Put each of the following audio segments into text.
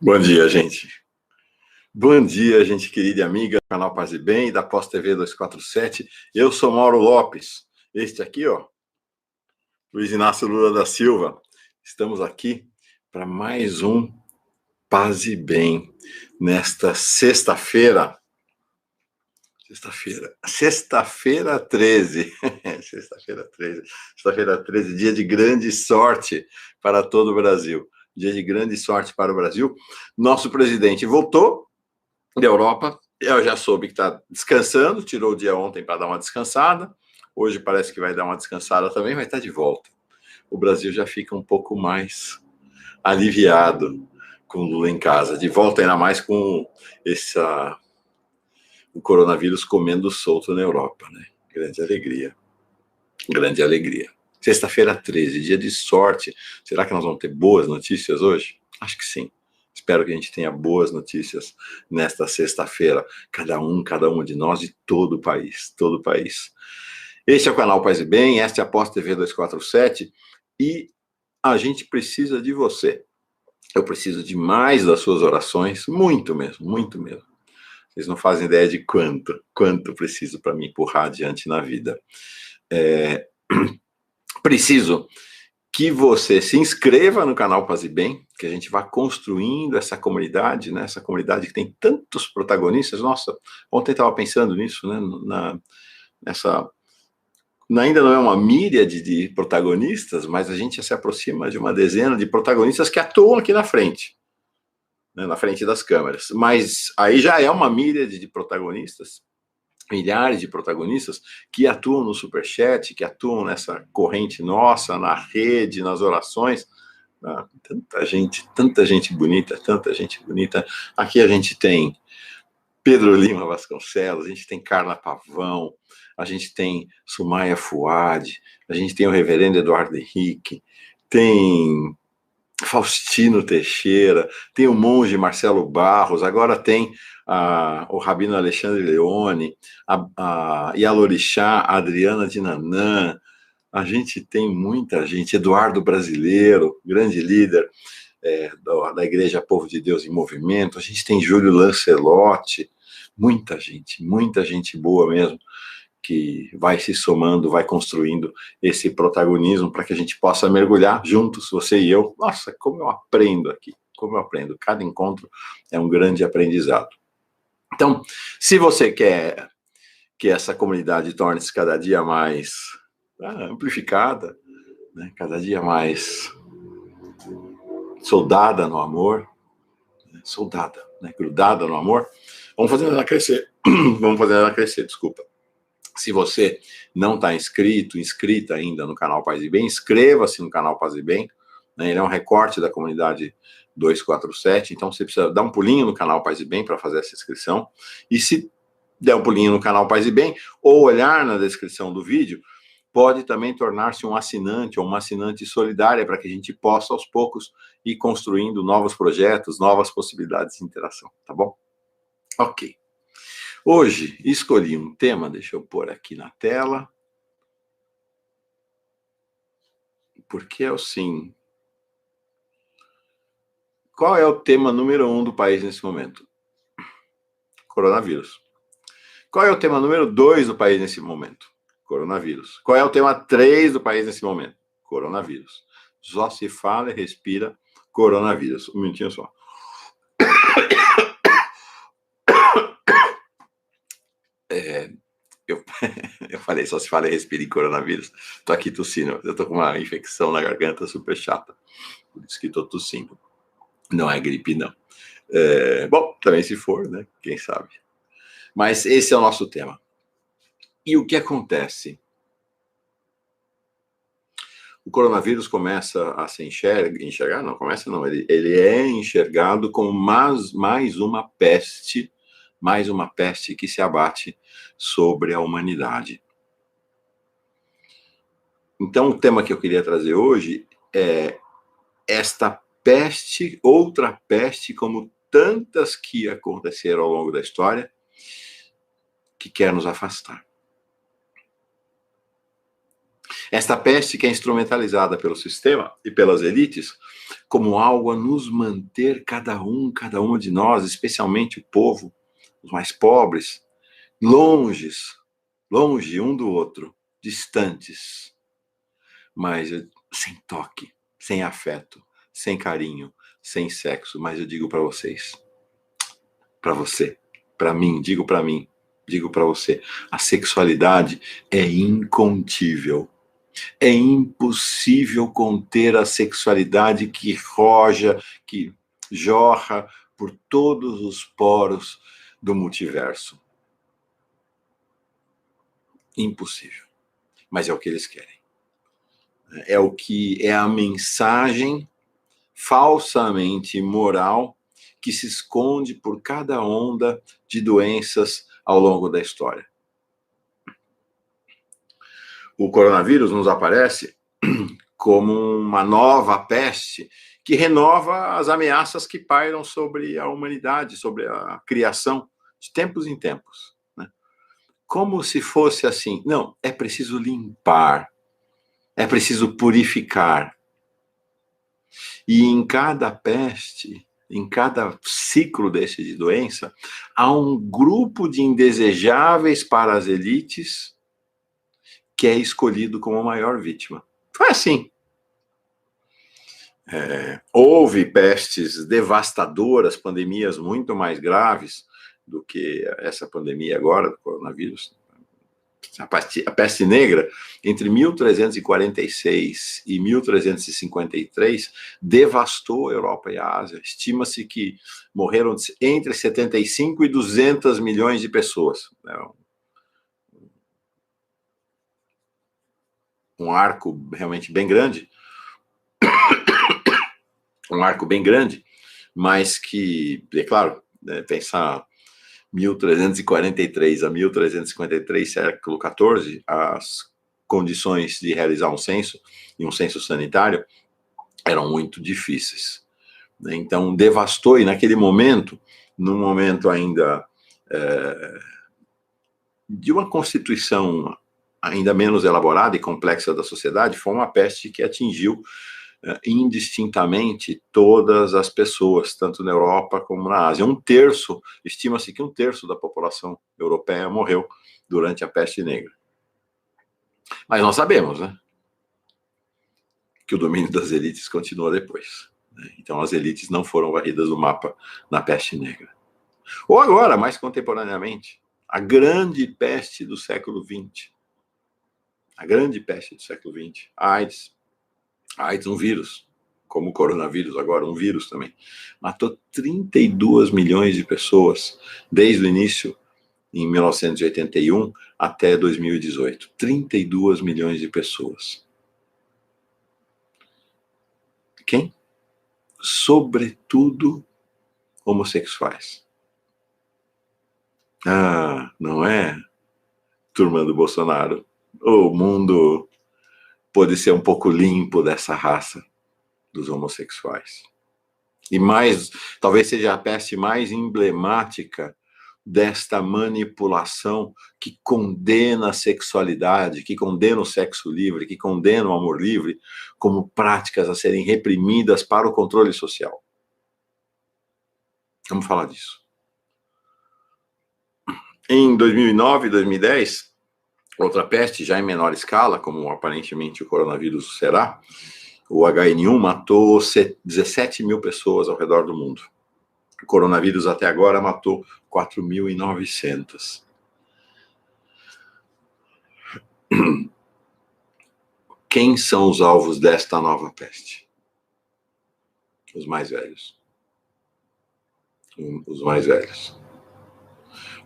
Bom dia, gente. Bom dia, gente querida e amiga do canal Paz e Bem, da Pós TV 247. Eu sou Mauro Lopes. Este aqui, ó, Luiz Inácio Lula da Silva. Estamos aqui para mais um Paz e Bem nesta sexta-feira. Sexta-feira 13. Sexta-feira 13, dia de grande sorte para todo o Brasil. Dia de grande sorte para o Brasil. Nosso presidente voltou da Europa, eu já soube que está descansando, tirou o dia ontem para dar uma descansada, hoje parece que vai dar uma descansada também, vai estar de volta. O Brasil já fica um pouco mais aliviado com o Lula em casa, de volta ainda mais com o coronavírus comendo solto na Europa, né? Grande alegria, grande alegria. Sexta-feira 13, dia de sorte. Será que nós vamos ter boas notícias hoje? Acho que sim. Espero que a gente tenha boas notícias nesta sexta-feira, cada uma de nós, de todo o país, todo o país. Este é o canal Paz e Bem, esta é a Pós TV 247 e a gente precisa de você. Eu preciso de mais das suas orações, muito mesmo, muito mesmo. Vocês não fazem ideia de quanto preciso para me empurrar adiante na vida. Preciso que você se inscreva no canal Paz e Bem, que a gente vá construindo essa comunidade, né? Essa comunidade que tem tantos protagonistas. Nossa, ontem estava pensando nisso, né? Ainda não é uma míriade de protagonistas, mas a gente já se aproxima de uma dezena de protagonistas que atuam aqui na frente, né? Na frente das câmeras. Mas aí já é uma míriade de protagonistas, milhares de protagonistas que atuam no Superchat, que atuam nessa corrente nossa, na rede, nas orações. Ah, tanta gente bonita, tanta gente bonita. Aqui a gente tem Pedro Lima Vasconcelos, a gente tem Carla Pavão, a gente tem Sumaia Fuad, a gente tem o reverendo Eduardo Henrique, tem Faustino Teixeira, tem o monge Marcelo Barros, agora tem o rabino Alexandre Leone, a Yalorixá Adriana de Nanã, a gente tem muita gente, Eduardo Brasileiro, grande líder da Igreja Povo de Deus em Movimento, a gente tem Júlio Lancelotti, muita gente boa mesmo, que vai se somando, vai construindo esse protagonismo para que a gente possa mergulhar juntos, você e eu. Nossa, como eu aprendo aqui, como eu aprendo. Cada encontro é um grande aprendizado. Então, se você quer que essa comunidade torne-se cada dia mais amplificada, né, cada dia mais soldada no amor, grudada no amor, vamos fazendo ela crescer. Vamos fazendo ela crescer, desculpa. Se você não está inscrita ainda no canal Paz e Bem, inscreva-se no canal Paz e Bem. Né? Ele é um recorte da comunidade 247, então você precisa dar um pulinho no canal Paz e Bem para fazer essa inscrição. E se der um pulinho no canal Paz e Bem, ou olhar na descrição do vídeo, pode também tornar-se um assinante ou uma assinante solidária para que a gente possa, aos poucos, ir construindo novos projetos, novas possibilidades de interação, tá bom? Ok. Hoje escolhi um tema, deixa eu pôr aqui na tela, porque é assim. Qual é o tema número 1 do país nesse momento? Coronavírus. Qual é o tema número 2 do país nesse momento? Coronavírus. Qual é o tema 3 do país nesse momento? Coronavírus. Só se fala e respira coronavírus. Um minutinho só. Eu falei, só se fala e respira em coronavírus. Tô aqui tossindo. Eu tô com uma infecção na garganta super chata. Por isso que tô tossindo. Não é gripe, não. Bom, também se for, né? Quem sabe. Mas esse é o nosso tema. E o que acontece? O coronavírus começa a se enxergar, não começa não, ele é enxergado como mais uma peste que se abate sobre a humanidade. Então, o tema que eu queria trazer hoje é esta peste, outra peste, como tantas que aconteceram ao longo da história, que quer nos afastar. Esta peste que é instrumentalizada pelo sistema e pelas elites como algo a nos manter cada uma de nós, especialmente o povo, os mais pobres, longe um do outro, distantes, mas sem toque, sem afeto, sem carinho, sem sexo. Mas eu digo para vocês, para você, para mim, digo para você, a sexualidade é incontível. É impossível conter a sexualidade que que jorra por todos os poros do multiverso. Impossível. Mas é o que eles querem. É o que é a mensagem falsamente moral que se esconde por cada onda de doenças ao longo da história. O coronavírus nos aparece como uma nova peste que renova as ameaças que pairam sobre a humanidade, sobre a criação, de tempos em tempos. Né? Como se fosse assim, não, é preciso limpar, é preciso purificar. E em cada peste, em cada ciclo desse de doença, há um grupo de indesejáveis para as elites que é escolhido como a maior vítima. Foi assim. Houve pestes devastadoras, pandemias muito mais graves do que essa pandemia agora do coronavírus. A peste negra, entre 1346 e 1353, devastou a Europa e a Ásia. Estima-se que morreram entre 75 e 200 milhões de pessoas. Um arco realmente bem grande. Um arco bem grande, mas que, é claro, pensar 1343 a 1353, século XIV, as condições de realizar um censo, e um censo sanitário, eram muito difíceis. Então, devastou, e naquele momento, num momento ainda de uma constituição ainda menos elaborada e complexa da sociedade, foi uma peste que atingiu indistintamente todas as pessoas, tanto na Europa como na Ásia. Estima-se que um terço da população europeia morreu durante a peste negra. Mas nós sabemos, né, que o domínio das elites continua depois. Né? Então as elites não foram varridas do mapa na peste negra. Ou agora, mais contemporaneamente, a grande peste do século XX. A grande peste do século XX, a AIDS. A AIDS, um vírus, como o coronavírus agora, um vírus também, matou 32 milhões de pessoas desde o início, em 1981, até 2018. 32 milhões de pessoas. Quem? Sobretudo homossexuais. Ah, não é, turma do Bolsonaro? O mundo pode ser um pouco limpo dessa raça dos homossexuais. E mais, talvez seja a peste mais emblemática desta manipulação que condena a sexualidade, que condena o sexo livre, que condena o amor livre como práticas a serem reprimidas para o controle social. Vamos falar disso. Em 2009 e 2010, outra peste, já em menor escala, como aparentemente o coronavírus será, o H1N1 matou 17 mil pessoas ao redor do mundo. O coronavírus até agora matou 4.900. Quem são os alvos desta nova peste? Os mais velhos. Os mais velhos.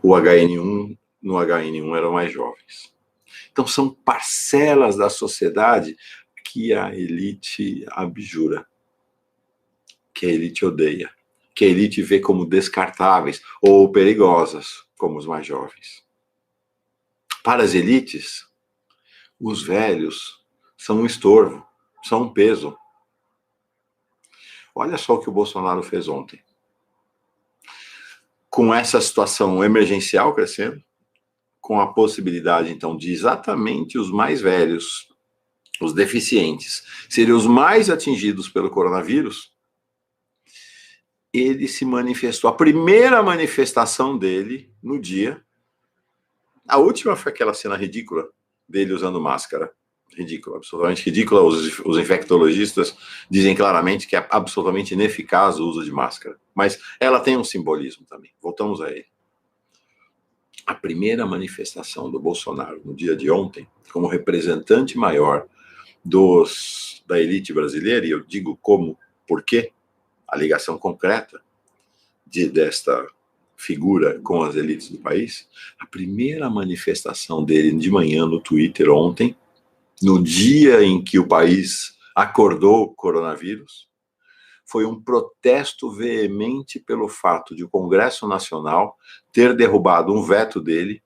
No H1N1 eram mais jovens. Então são parcelas da sociedade que a elite abjura, que a elite odeia, que a elite vê como descartáveis ou perigosas, como os mais jovens. Para as elites, os velhos são um estorvo, são um peso. Olha só o que o Bolsonaro fez ontem. Com essa situação emergencial crescendo, com a possibilidade, então, de exatamente os mais velhos os deficientes, seriam os mais atingidos pelo coronavírus, ele se manifestou. A primeira manifestação dele no dia, a última foi aquela cena ridícula dele usando máscara. Ridícula, absolutamente ridícula. Os infectologistas dizem claramente que é absolutamente ineficaz o uso de máscara. Mas ela tem um simbolismo também. Voltamos a ele. A primeira manifestação do Bolsonaro no dia de ontem, como representante maior da elite brasileira, e eu digo como, por quê, a ligação concreta desta figura com as elites do país, a primeira manifestação dele de manhã no Twitter ontem, no dia em que o país acordou o coronavírus, foi um protesto veemente pelo fato de o Congresso Nacional ter derrubado um veto dele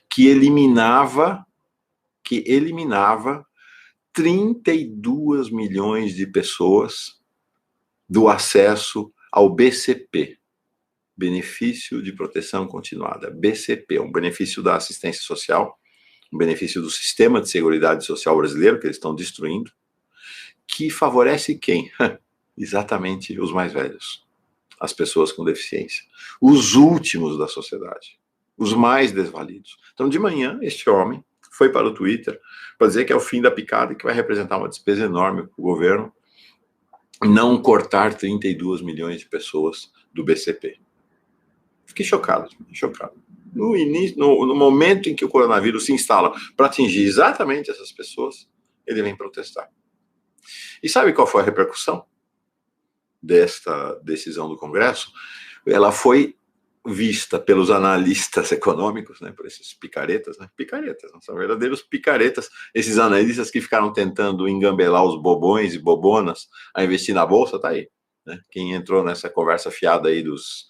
que eliminava 32 milhões de pessoas do acesso ao BCP, Benefício de Proteção Continuada, BCP, um benefício da assistência social, um benefício do sistema de seguridade social brasileiro, que eles estão destruindo, que favorece quem? Exatamente os mais velhos, as pessoas com deficiência, os últimos da sociedade, os mais desvalidos. Então, de manhã, este homem foi para o Twitter para dizer que é o fim da picada e que vai representar uma despesa enorme para o governo não cortar 32 milhões de pessoas do BCP. Fiquei chocado. No início, no momento em que o coronavírus se instala para atingir exatamente essas pessoas, ele vem protestar. E sabe qual foi a repercussão desta decisão do Congresso? Ela foi vista pelos analistas econômicos, né, por esses picaretas, não são verdadeiros picaretas, esses analistas que ficaram tentando engambelar os bobões e bobonas a investir na bolsa, tá aí, né? Quem entrou nessa conversa fiada aí dos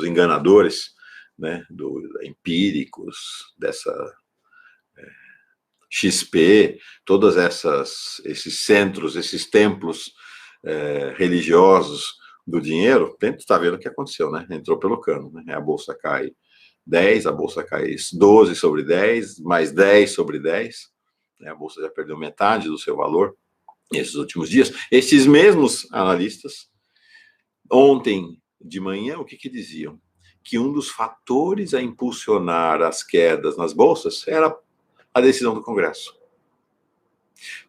enganadores, né, empíricos, dessa XP, todas esses centros, esses templos religiosos do dinheiro, está vendo o que aconteceu, né? Entrou pelo cano, né? A bolsa cai 10, a bolsa cai 12 sobre 10, mais 10 sobre 10, né? A bolsa já perdeu metade do seu valor nesses últimos dias. Esses mesmos analistas, ontem de manhã, o que diziam? Que um dos fatores a impulsionar as quedas nas bolsas era a decisão do Congresso.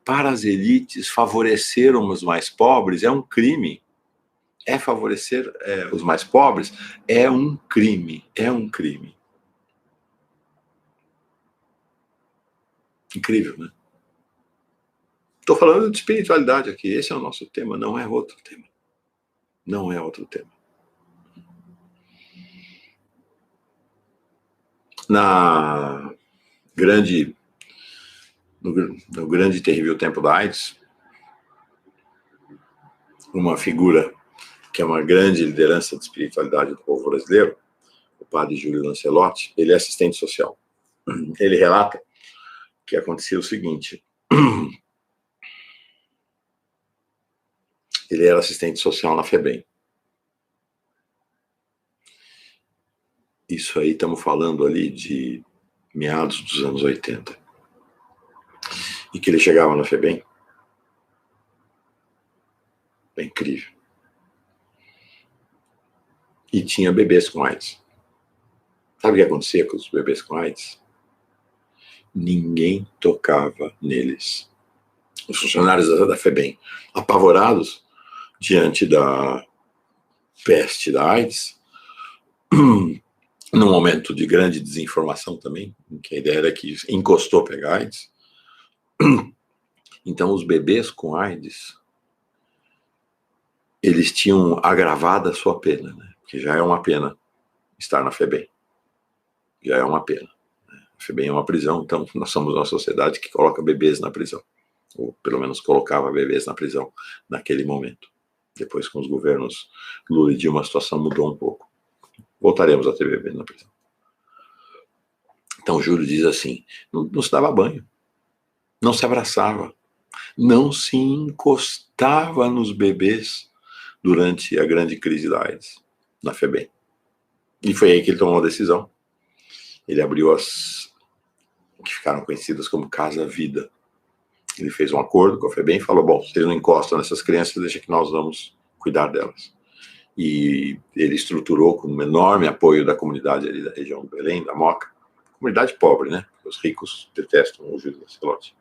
Para as elites, favorecer os mais pobres é um crime. Favorecer os mais pobres é um crime. Incrível, né? Estou falando de espiritualidade aqui. Esse é o nosso tema, não é outro tema. Não é outro tema. No grande e terrível tempo da AIDS, uma figura que é uma grande liderança de espiritualidade do povo brasileiro, o padre Júlio Lancelotti, ele é assistente social. Ele relata que acontecia o seguinte: ele era assistente social na FEBEM. Isso aí estamos falando ali de meados dos anos 80. E que ele chegava na FEBEM. É incrível. E tinha bebês com AIDS. Sabe o que acontecia com os bebês com AIDS? Ninguém tocava neles. Os funcionários da FEBEM, apavorados diante da peste da AIDS, num momento de grande desinformação também, em que a ideia era que encostou pegar AIDS. Então, os bebês com AIDS, eles tinham agravado a sua pena, né? Que já é uma pena estar na FEBEM. Já é uma pena. A FEBEM é uma prisão, então nós somos uma sociedade que coloca bebês na prisão. Ou pelo menos colocava bebês na prisão naquele momento. Depois, com os governos Lula e Dilma, a situação mudou um pouco. Voltaremos a ter bebês na prisão. Então, Júlio diz assim: não se dava banho, não se abraçava, não se encostava nos bebês durante a grande crise da AIDS, na FEBEM. E foi aí que ele tomou a decisão. Ele abriu as que ficaram conhecidas como Casa Vida. Ele fez um acordo com a FEBEM e falou, bom, vocês não encostam nessas crianças, deixa que nós vamos cuidar delas. E ele estruturou com um enorme apoio da comunidade ali da região do Belém, da Moca, comunidade pobre, né? Os ricos detestam o Júlio Lancelotti.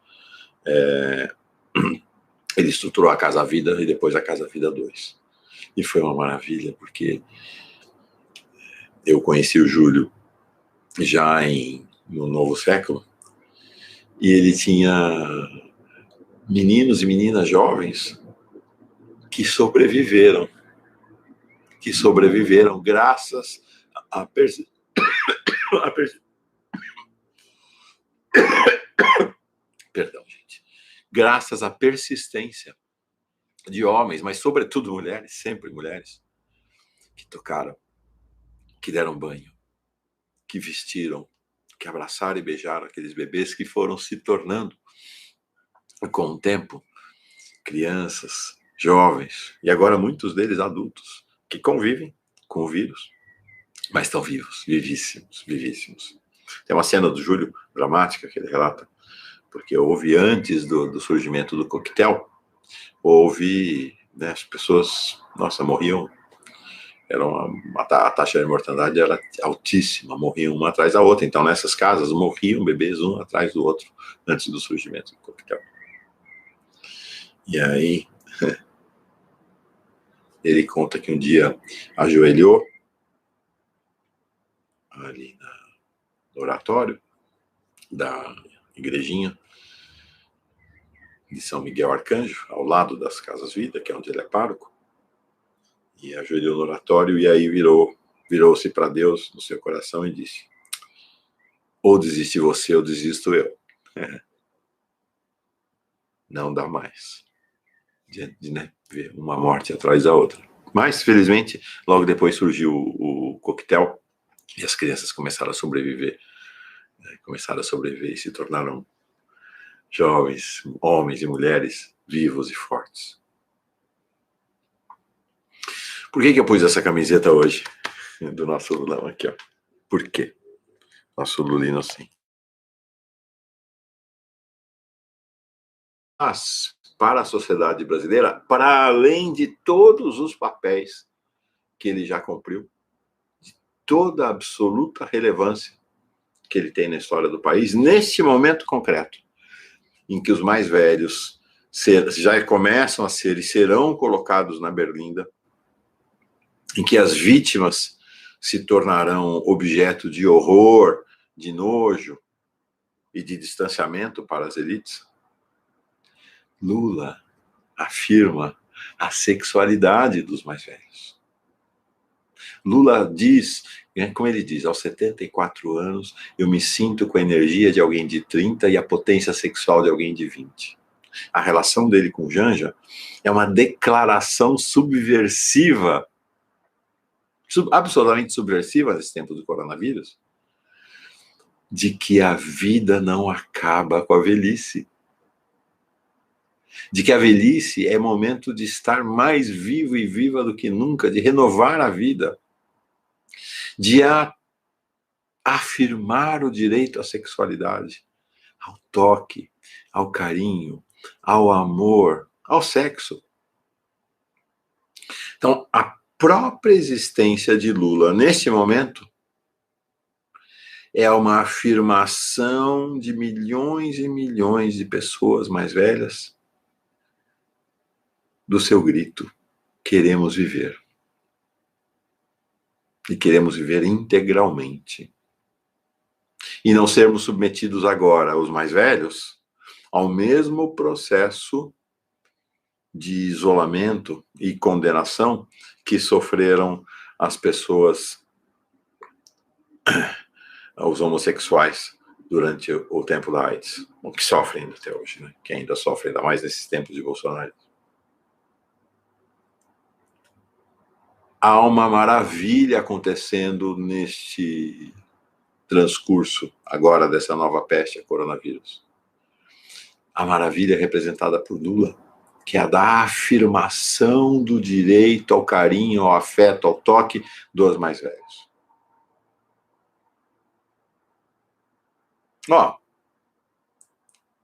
Ele estruturou a Casa Vida e depois a Casa Vida 2. E foi uma maravilha, porque eu conheci o Júlio já no novo século, e ele tinha meninos e meninas jovens que sobreviveram graças à perdão, gente, graças à persistência de homens, mas sobretudo mulheres, sempre mulheres, que tocaram, que deram banho, que vestiram, que abraçaram e beijaram aqueles bebês que foram se tornando, com o tempo, crianças, jovens, e agora muitos deles adultos, que convivem com o vírus, mas estão vivos, vivíssimos, vivíssimos. Tem uma cena do Júlio dramática que ele relata, porque houve antes do surgimento do coquetel, houve, né, as pessoas, nossa, morriam, a taxa de mortalidade era altíssima, morriam uma atrás da outra, então nessas casas morriam bebês um atrás do outro, antes do surgimento do coquetel. E aí, ele conta que um dia ajoelhou ali no oratório da igrejinha de São Miguel Arcanjo, ao lado das Casas Vida, que é onde ele é pároco, e ajoelhou no oratório e aí virou-se para Deus no seu coração e disse: ou desiste você ou desisto eu. Não dá mais de né, ver uma morte atrás da outra. Mas, felizmente, logo depois surgiu o coquetel e as crianças começaram a sobreviver. Começaram a sobreviver e se tornaram jovens, homens e mulheres vivos e fortes. Por que eu pus essa camiseta hoje do nosso Lulão aqui, ó? Por quê? Nosso Lulino sim. Mas, para a sociedade brasileira, para além de todos os papéis que ele já cumpriu, de toda a absoluta relevância que ele tem na história do país, neste momento concreto, em que os mais velhos já começam a ser e serão colocados na berlinda, em que as vítimas se tornarão objeto de horror, de nojo e de distanciamento para as elites, Lula afirma a sexualidade dos mais velhos. Lula diz, como ele diz, aos 74 anos, eu me sinto com a energia de alguém de 30 e a potência sexual de alguém de 20. A relação dele com Janja é uma declaração subversiva, absolutamente subversiva nesse tempo do coronavírus, de que a vida não acaba com a velhice. De que a velhice é momento de estar mais vivo e viva do que nunca, de renovar a vida, de afirmar o direito à sexualidade, ao toque, ao carinho, ao amor, ao sexo. Então, a própria existência de Lula, neste momento, é uma afirmação de milhões e milhões de pessoas mais velhas do seu grito: queremos viver. E queremos viver integralmente. E não sermos submetidos agora, os mais velhos, ao mesmo processo de isolamento e condenação que sofreram as pessoas, os homossexuais, durante o tempo da AIDS, o que sofrem ainda até hoje, né? Que ainda sofrem, ainda mais nesses tempos de Bolsonaro. Há uma maravilha acontecendo neste transcurso agora dessa nova peste, a coronavírus. A maravilha representada por Lula, que é a da afirmação do direito ao carinho, ao afeto, ao toque dos mais velhos. Ó,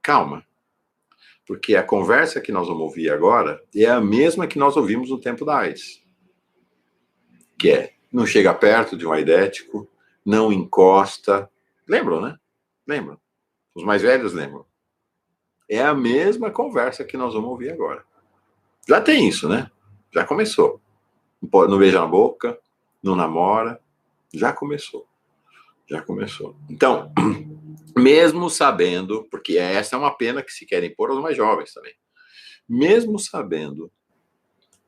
calma. Porque a conversa que nós vamos ouvir agora é a mesma que nós ouvimos no tempo da AIDS. Que é, não chega perto de um aidético, não encosta. Lembram, né? Lembram? Os mais velhos lembram. É a mesma conversa que nós vamos ouvir agora. Já tem isso, né? Já começou. Não beija na boca, não namora. Já começou. Já começou. Então, mesmo sabendo, porque essa é uma pena que se querem impor aos mais jovens também, mesmo sabendo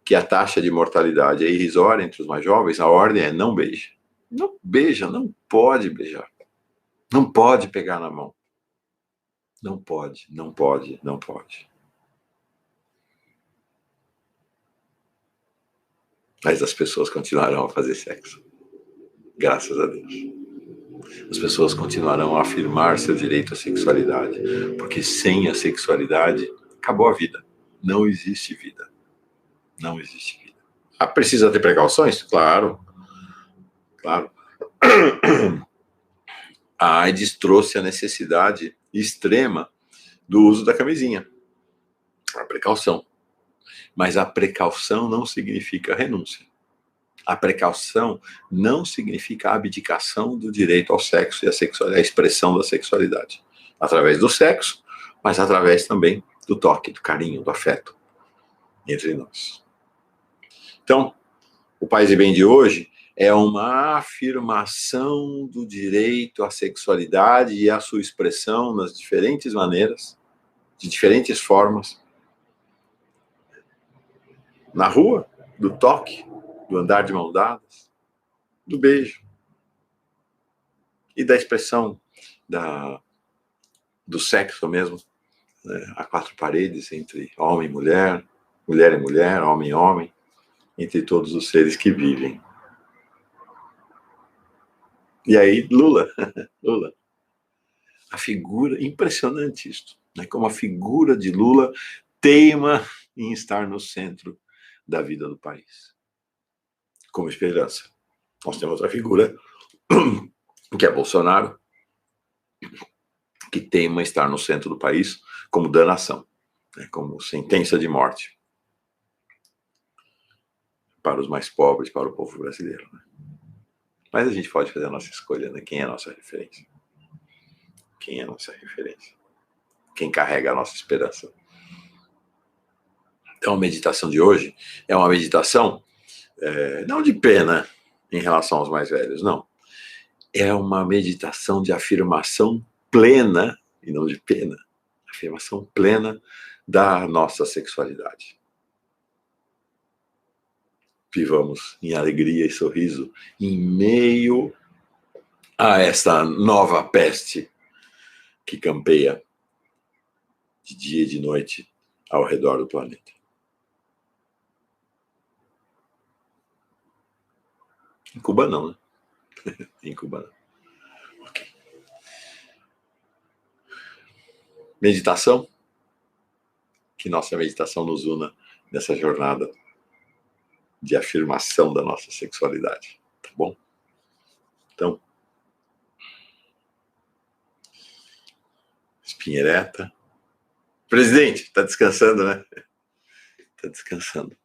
que a taxa de mortalidade é irrisória entre os mais jovens, a ordem é não beija. Não beija, não pode beijar. Não pode pegar na mão. Não pode, não pode, não pode. Mas as pessoas continuarão a fazer sexo. Graças a Deus. As pessoas continuarão a afirmar seu direito à sexualidade. Porque sem a sexualidade, acabou a vida. Não existe vida. Não existe vida. Ah, precisa ter precauções? Claro. Claro. A AIDS trouxe a necessidade extrema do uso da camisinha. A precaução. Mas a precaução não significa renúncia. A precaução não significa a abdicação do direito ao sexo e à expressão da sexualidade. Através do sexo, mas através também do toque, do carinho, do afeto entre nós. Então, o Paz e Bem de hoje é uma afirmação do direito à sexualidade e à sua expressão nas diferentes maneiras, de diferentes formas. Na rua, do toque, do andar de mão dadas, do beijo e da expressão do sexo mesmo, né, a quatro paredes entre homem e mulher, mulher, homem e homem, entre todos os seres que vivem. E aí, Lula, a figura, impressionante isto, né, como a figura de Lula teima em estar no centro da vida do país, como esperança. Nós temos outra figura, que é Bolsonaro, que teima estar no centro do país como danação, né, como sentença de morte para os mais pobres, para o povo brasileiro. Né? Mas a gente pode fazer a nossa escolha, né? Quem é a nossa referência? Quem é a nossa referência? Quem carrega a nossa esperança? Então, a meditação de hoje é uma meditação não de pena em relação aos mais velhos, não. É uma meditação de afirmação plena, e não de pena, afirmação plena da nossa sexualidade. Vivamos em alegria e sorriso em meio a essa nova peste que campeia de dia e de noite ao redor do planeta. Em Cuba não, né? Em Cuba não. Okay. Meditação. Que nossa meditação nos una nessa jornada de afirmação da nossa sexualidade. Tá bom? Então, espinha ereta. Presidente, tá descansando, né? Tá descansando.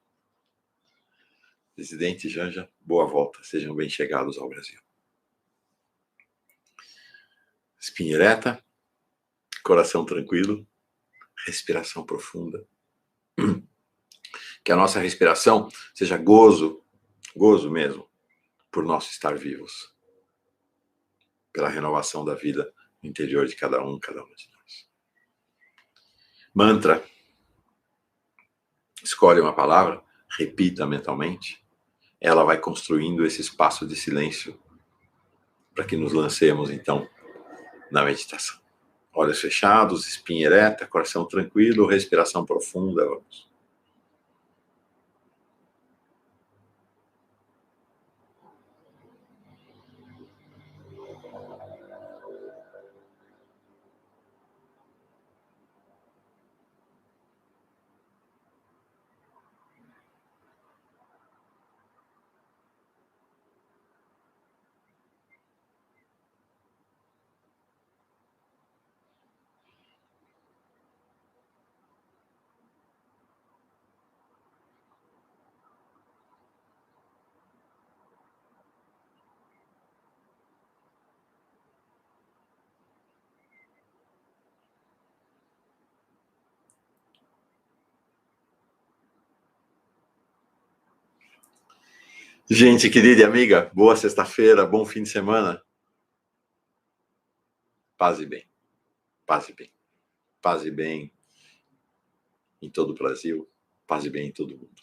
Presidente Janja, boa volta. Sejam bem chegados ao Brasil. Espinha ereta, coração tranquilo, respiração profunda. Que a nossa respiração seja gozo mesmo, por nós estar vivos. Pela renovação da vida no interior de cada uma de nós. Mantra. Escolhe uma palavra, repita mentalmente. Ela vai construindo esse espaço de silêncio para que nos lancemos, então, na meditação. Olhos fechados, espinha ereta, coração tranquilo, respiração profunda. Vamos. Gente querida e amiga, boa sexta-feira, bom fim de semana. Paz e bem, paz e bem, paz e bem em todo o Brasil, paz e bem em todo o mundo.